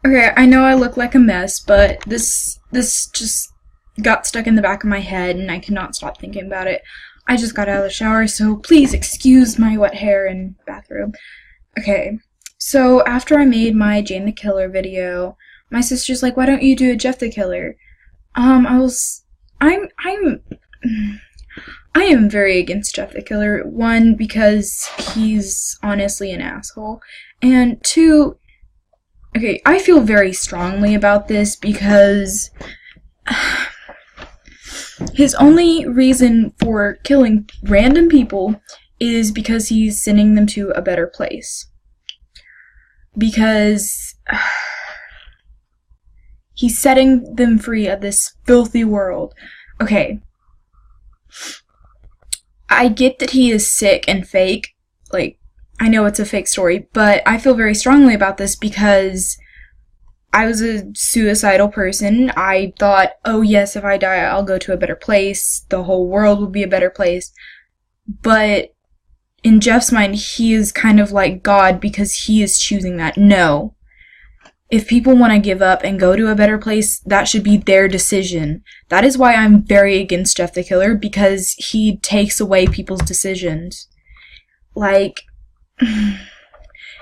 Okay, I know I look like a mess, but this just got stuck in the back of my head and I cannot stop thinking about it. I just got out of the shower, so please excuse my wet hair and bathrobe. Okay, so after I made my Jane the Killer video, my sister's like, "Why don't you do a Jeff the Killer?" I was, I am very against Jeff the Killer. One, because he's honestly an asshole, and two, okay, I feel very strongly about this because his only reason for killing random people is because he's sending them to a better place. Because he's setting them free of this filthy world. Okay. I get that he is sick and fake. Like, I know it's a fake story, but I feel very strongly about this because I was a suicidal person. I thought, oh yes, if I die, I'll go to a better place. The whole world will be a better place. But in Jeff's mind, he is kind of like God because he is choosing that. No. If people want to give up and go to a better place, that should be their decision. That is why I'm very against Jeff the Killer, because he takes away people's decisions. Like,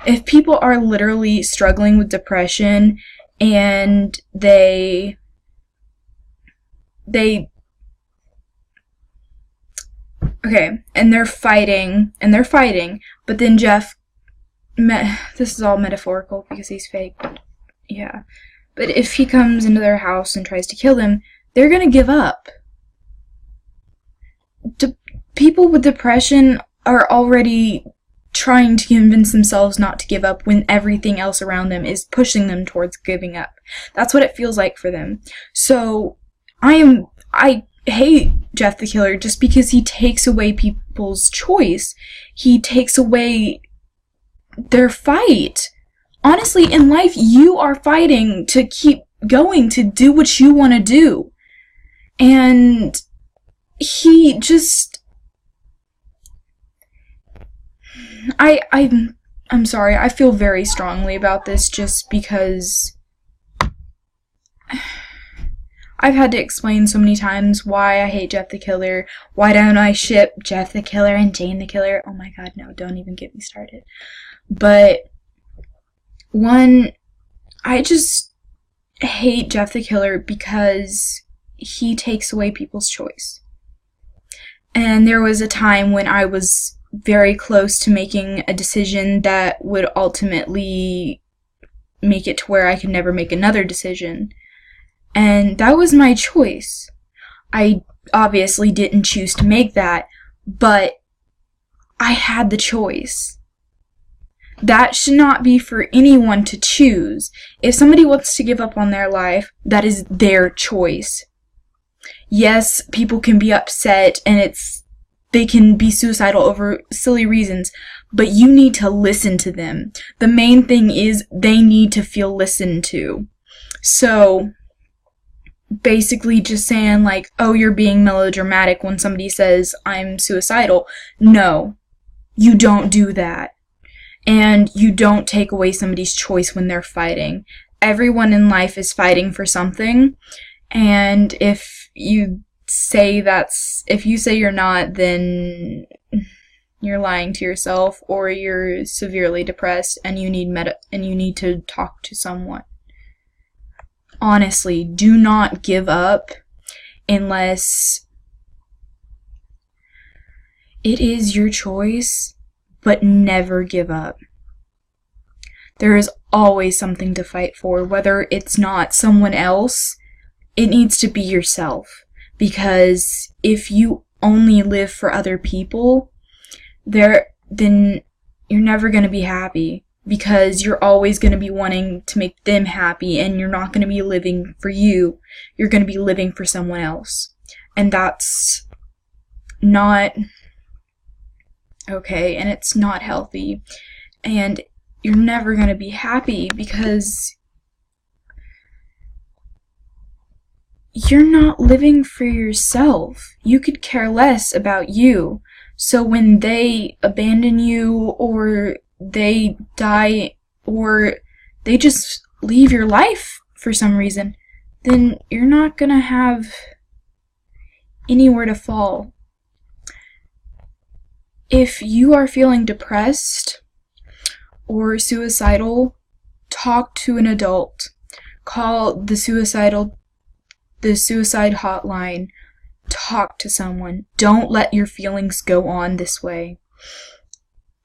if people are literally struggling with depression and they okay, and they're fighting, but then Jeff, this is all metaphorical because he's fake, but yeah. But if he comes into their house and tries to kill them, they're gonna give up. People with depression are already trying to convince themselves not to give up when everything else around them is pushing them towards giving up. That's what it feels like for them. So, I hate Jeff the Killer just because he takes away people's choice. He takes away their fight. Honestly, in life, you are fighting to keep going, to do what you want to do. And he just... I'm sorry, I feel very strongly about this just because I've had to explain so many times why I hate Jeff the Killer. Why don't I ship Jeff the Killer and Jane the Killer? Oh my god, no, don't even get me started. But one, I just hate Jeff the Killer because he takes away people's choice. And there was a time when I was very close to making a decision that would ultimately make it to where I could never make another decision. And that was my choice. I obviously didn't choose to make that, but I had the choice. That should not be for anyone to choose. If somebody wants to give up on their life, that is their choice. Yes, people can be upset and they can be suicidal over silly reasons, but you need to listen to them. The main thing is they need to feel listened to. So, basically just saying like, oh, you're being melodramatic when somebody says, I'm suicidal. No, you don't do that. And you don't take away somebody's choice when they're fighting. Everyone in life is fighting for something, and if you say you're not, then you're lying to yourself, or you're severely depressed and you need to talk to someone. Honestly, do not give up unless it is your choice, but never give up. There is always something to fight for, whether it's not someone else, it needs to be yourself. Because if you only live for other people, then you're never going to be happy. Because you're always going to be wanting to make them happy, and you're not going to be living for you. You're going to be living for someone else. And that's not okay, and it's not healthy. And you're never going to be happy because you're not living for yourself. You could care less about you. So when they abandon you, or they die, or they just leave your life for some reason, then you're not gonna have anywhere to fall. If you are feeling depressed or suicidal, talk to an adult. Call the suicide hotline. Talk to someone. Don't let your feelings go on this way.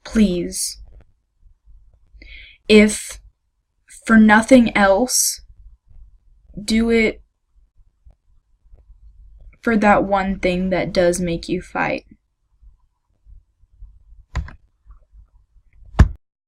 Please. If for nothing else, do it for that one thing that does make you fight.